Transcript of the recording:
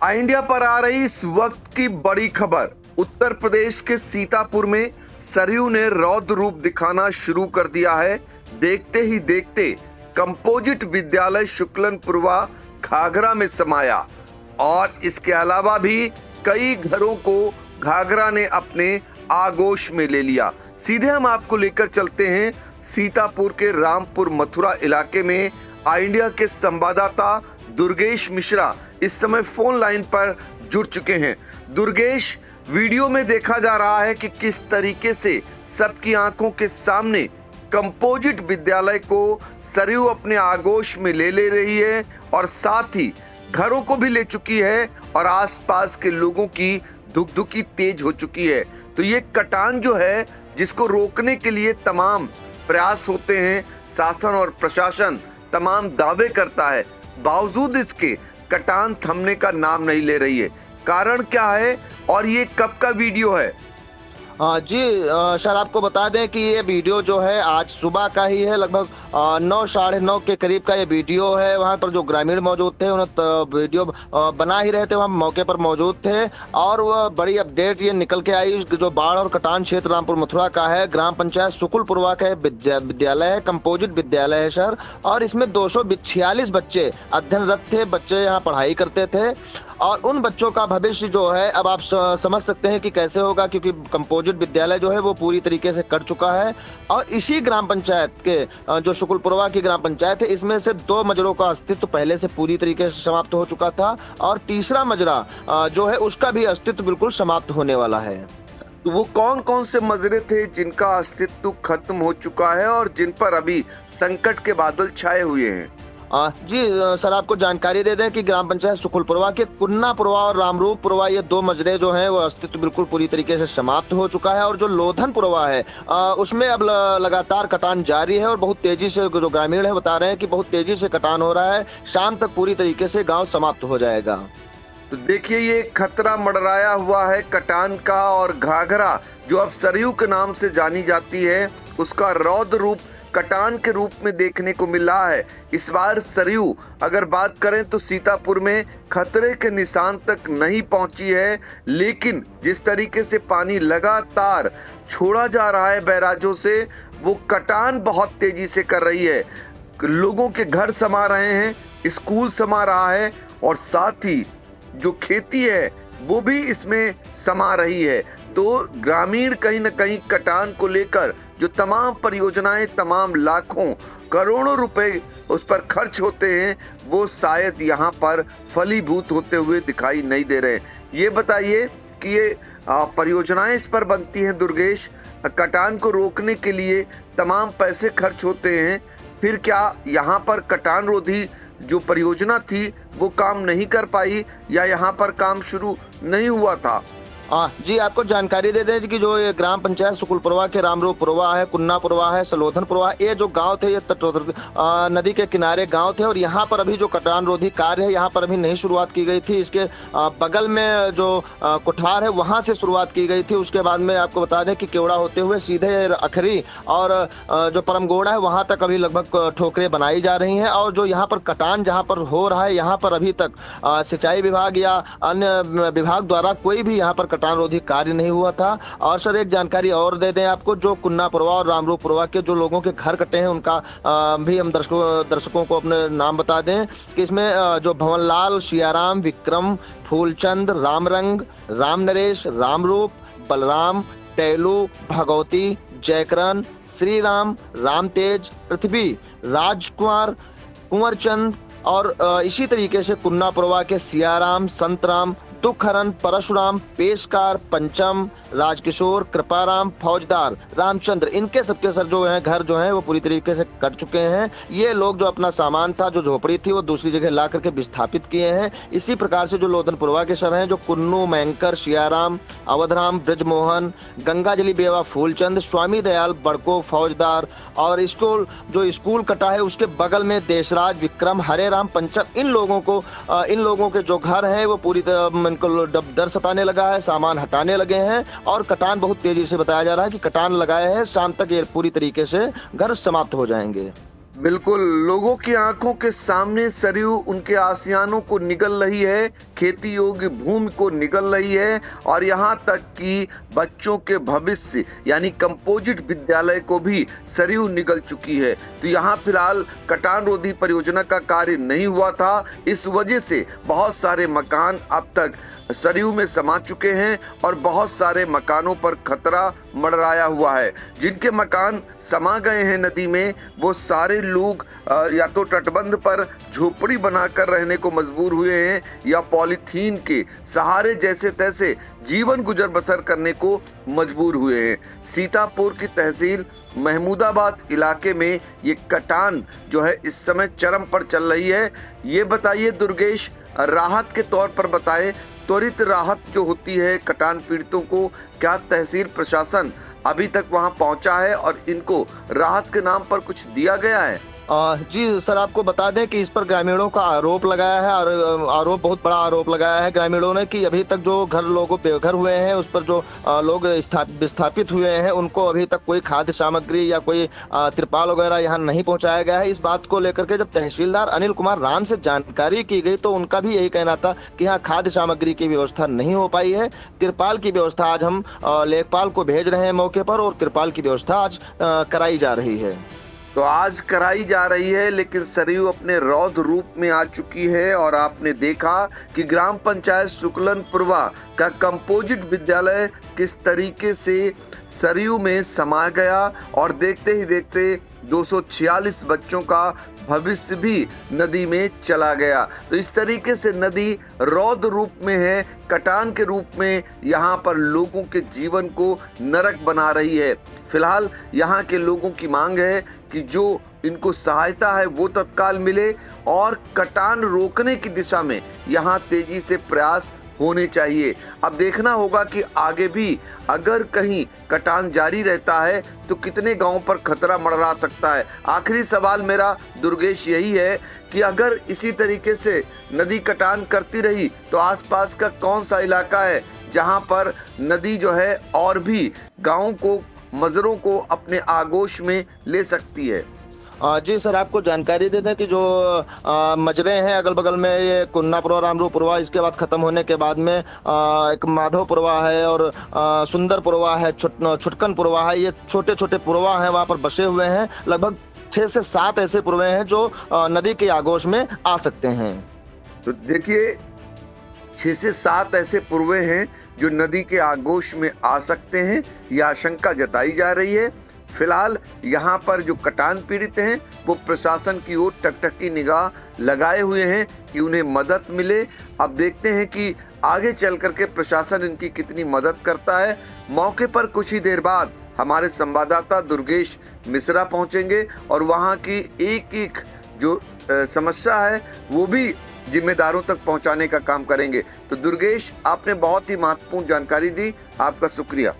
India पर आ रही इस वक्त की बड़ी खबर। उत्तर प्रदेश के सीतापुर में सरयू ने रौद्र रूप दिखाना शुरू कर दिया है। देखते ही देखते कंपोजिट विद्यालय शुक्लनपुरवा घाघरा में समाया और इसके अलावा भी कई घरों को घाघरा ने अपने आगोश में ले लिया। सीधे हम आपको लेकर चलते हैं सीतापुर के रामपुर मथुरा इलाके में। इंडिया के संवाददाता दुर्गेश मिश्रा इस समय फोन लाइन पर जुड़ चुके हैं। दुर्गेश, वीडियो में देखा जा रहा है कि किस तरीके से सबकी आंखों के सामने कंपोजिट विद्यालय को सरयू अपने आगोश में ले रही है और साथ ही घरों को भी ले चुकी है और आसपास के लोगों की धुकधुकी तेज हो चुकी है। तो ये कटान जो है, जिसको रोकने के लिए तमाम प्रयास होते हैं, शासन और प्रशासन तमाम दावे करता है, बावजूद इसके कटान थमने का नाम नहीं ले रही है। कारण क्या है और ये कब का वीडियो है? जी सर, आपको बता दें कि ये वीडियो जो है आज सुबह का ही है। लगभग 9 साढ़े 9 के करीब का ये वीडियो है। वहाँ पर जो ग्रामीण मौजूद थे उन्हें वीडियो बना ही रहे थे, वहाँ मौके पर मौजूद थे और वह बड़ी अपडेट ये निकल के आई। जो बाढ़ और कटान क्षेत्र रामपुर मथुरा का है, ग्राम पंचायत शुक्लपुरवा का विद्यालय है, कंपोजिट विद्यालय है सर। और इसमें 246 बच्चे अध्ययनरत थे, बच्चे यहाँ पढ़ाई करते थे और उन बच्चों का भविष्य जो है, अब आप समझ सकते हैं कि कैसे होगा, क्योंकि कंपोजिट विद्यालय जो है वो पूरी तरीके से कट चुका है। और इसी ग्राम पंचायत के जो शुक्लपुरवा की ग्राम पंचायत है, इसमें से 2 मजरों का अस्तित्व पहले से पूरी तरीके से समाप्त हो चुका था और तीसरा मजरा जो है उसका भी अस्तित्व बिल्कुल समाप्त होने वाला है। तो वो कौन कौन से मजरे थे जिनका अस्तित्व खत्म हो चुका है और जिन पर अभी संकट के बादल छाए हुए हैं? जी सर, आपको जानकारी दे दें कि ग्राम पंचायत शुक्लपुरवा के कुन्नापुरवा और रामरूपपुरवा, ये 2 मजरे जो हैं वो अस्तित्व बिल्कुल पूरी तरीके से समाप्त हो चुका है। और जो लोधनपुरवा है उसमें अब लगातार कटान जारी है और बहुत तेजी से, जो ग्रामीण है बता रहे हैं कि बहुत तेजी से कटान हो रहा है। शाम तक पूरी तरीके से गाँव समाप्त हो जाएगा। तो देखिए, ये खतरा मंडराया हुआ है कटान का और घाघरा जो अब सरयू के नाम से जानी जाती है, उसका रौद्र रूप कटान के रूप में देखने को मिल रहा है। इस बार सरयू अगर बात करें तो सीतापुर में खतरे के निशान तक नहीं पहुंची है, लेकिन जिस तरीके से पानी लगातार छोड़ा जा रहा है बैराजों से, वो कटान बहुत तेजी से कर रही है। लोगों के घर समा रहे हैं, स्कूल समा रहा है और साथ ही जो खेती है वो भी इसमें समा रही है। तो ग्रामीण कहीं न कहीं कटान को लेकर जो तमाम परियोजनाएं, तमाम लाखों करोड़ों रुपए उस पर खर्च होते हैं, वो शायद यहाँ पर फलीभूत होते हुए दिखाई नहीं दे रहे। ये बताइए कि ये परियोजनाएं इस पर बनती हैं दुर्गेश, कटान को रोकने के लिए तमाम पैसे खर्च होते हैं, फिर क्या यहाँ पर कटान रोधी जो परियोजना थी वो काम नहीं कर पाई या यहाँ पर काम शुरू नहीं हुआ था? जी, आपको जानकारी दे दें कि जो ये ग्राम पंचायत शुक्लपुरवा के रामरूपपुरवा है, कुन्नापुरवा है, सलोधनपुरवा, ये जो गांव थे ये नदी के किनारे गांव थे और यहाँ पर अभी जो कटान रोधी कार्य है यहाँ पर अभी नहीं शुरुआत की गई थी। इसके बगल में जो कोठार है वहाँ से शुरुआत की गई थी। उसके बाद में आपको बता दें कि केवड़ा होते हुए सीधे अखरी और जो परमगोड़ा है वहाँ तक अभी लगभग ठोकरें बनाई जा रही हैं। और जो यहाँ पर कटान जहाँ पर हो रहा है, यहाँ पर अभी तक सिंचाई विभाग या अन्य विभाग द्वारा कोई भी यहाँ पर कटान रोधी कार्य नहीं हुआ था। और सर, एक जानकारी और दे दें आपको, जो कुन्नापुरवा और रामरूपपुरवा के जो लोगों के घर कटे हैं उनका भी हम दर्शकों को अपने नाम बता दें कि इसमें जो भवनलाल, सियाराम, विक्रम, फूलचंद, रामरंग, राम नरेश, रामरूप, बलराम, टैलू, भगवती, जयकरण, श्री राम, रामतेज, पृथ्वी, राजकुमार, कुंवरचंद और इसी तरीके से कुन्नापुरवा के सियाराम, संतराम, दुखहरण, परशुराम, पेशकार, पंचम, राजकिशोर, कृपाराम, फौजदार, रामचंद्र, इनके सबके सर जो हैं घर जो हैं वो पूरी तरीके से कट चुके हैं। ये लोग जो अपना सामान था, जो झोपड़ी थी, वो दूसरी जगह ला करके विस्थापित किए हैं। इसी प्रकार से जो लोधनपुरवा के सर हैं, जो कुन्नू, मैंकर, सियाराम, अवधराम, ब्रजमोहन, गंगाजली बेवा, फूलचंद, स्वामी दयाल, बड़को, फौजदार और स्कूल जो स्कूल कटा है उसके बगल में देशराज, विक्रम, हरे राम, पंचम, इन लोगों के जो घर हैं वो पूरी तरह इनको डर सताने लगा है, सामान हटाने लगे हैं और कटान बहुत तेजी से बताया जा रहा है कि कटान लगाए हैं, शाम तक ये पूरी तरीके से घर समाप्त हो जाएंगे। बिल्कुल, लोगों की आंखों के सामने सरयू उनके आसियानों को निगल रही है, खेती योग्य भूमि को निगल रही है और यहाँ तक कि बच्चों के भविष्य यानी कंपोजिट विद्यालय को भी सरयू निगल चुकी है। तो यहाँ फिलहाल कटान रोधी परियोजना का कार्य नहीं हुआ था, इस वजह से बहुत सारे मकान अब तक सरयू में समा चुके हैं और बहुत सारे मकानों पर खतरा मंडराया हुआ है। जिनके मकान समा गए हैं नदी में, वो सारे लोग या तो तटबंध पर झोपड़ी बनाकर रहने को मजबूर हुए हैं या पॉलीथीन के सहारे जैसे तैसे जीवन गुजर बसर करने को मजबूर हुए हैं। सीतापुर की तहसील महमूदाबाद इलाके में ये कटान जो है इस समय चरम पर चल रही है। ये बताइए दुर्गेश, राहत के तौर पर बताएं, त्वरित राहत जो होती है कटान पीड़ितों को, क्या तहसील प्रशासन अभी तक वहां पहुंचा है और इनको राहत के नाम पर कुछ दिया गया है? जी सर, आपको बता दें कि इस पर ग्रामीणों का आरोप लगाया है और आरोप बहुत बड़ा आरोप लगाया है ग्रामीणों ने कि अभी तक जो लोगों बेघर हुए हैं उस पर जो लोग विस्थापित हुए हैं उनको अभी तक कोई खाद्य सामग्री या कोई तिरपाल वगैरह यहाँ नहीं पहुंचाया गया है। इस बात को लेकर के जब तहसीलदार अनिल कुमार राम से जानकारी की गई तो उनका भी यही कहना था कि यहाँ खाद्य सामग्री की व्यवस्था नहीं हो पाई है। तिरपाल की व्यवस्था आज हम लेखपाल को भेज रहे हैं मौके पर और तिरपाल की व्यवस्था आज कराई जा रही है। तो आज कराई जा रही है, लेकिन सरयू अपने रौद्र रूप में आ चुकी है और आपने देखा कि ग्राम पंचायत शुक्लनपुरवा का कंपोजिट विद्यालय किस तरीके से सरयू में समा गया और देखते ही देखते 246 बच्चों का भविष्य भी नदी में चला गया। तो इस तरीके से नदी रौद्र रूप में है, कटान के रूप में यहाँ पर लोगों के जीवन को नरक बना रही है। फिलहाल यहाँ के लोगों की मांग है कि जो इनको सहायता है वो तत्काल मिले और कटान रोकने की दिशा में यहाँ तेजी से प्रयास होने चाहिए। अब देखना होगा कि आगे भी अगर कहीं कटान जारी रहता है तो कितने गांवों पर खतरा मंडरा सकता है। आखिरी सवाल मेरा दुर्गेश यही है कि अगर इसी तरीके से नदी कटान करती रही तो आसपास का कौन सा इलाका है जहां पर नदी जो है और भी गांवों को, मजरों को अपने आगोश में ले सकती है? जी सर, आपको जानकारी दे दें कि जो मजरे हैं अगल बगल में, ये कुन्नापुरवा, रामरूपुरवा, इसके बाद खत्म होने के बाद में एक माधवपुरवा है और सुंदरपुरवा है, छुटकनपुरवा है। ये छोटे छोटे पुरवा हैं, वहाँ पर बसे हुए हैं। लगभग 6 से 7 ऐसे पुरवे हैं जो नदी के आगोश में आ सकते हैं। तो देखिए, 6 से 7 ऐसे पुरवे हैं जो नदी के आगोश में आ सकते हैं, यह आशंका जताई जा रही है। फिलहाल यहाँ पर जो कटान पीड़ित हैं वो प्रशासन की ओर टकटकी निगाह लगाए हुए हैं कि उन्हें मदद मिले। अब देखते हैं कि आगे चल करके प्रशासन इनकी कितनी मदद करता है। मौके पर कुछ ही देर बाद हमारे संवाददाता दुर्गेश मिश्रा पहुंचेंगे और वहां की एक एक जो समस्या है वो भी जिम्मेदारों तक पहुंचाने का काम करेंगे। तो दुर्गेश, आपने बहुत ही महत्वपूर्ण जानकारी दी, आपका शुक्रिया।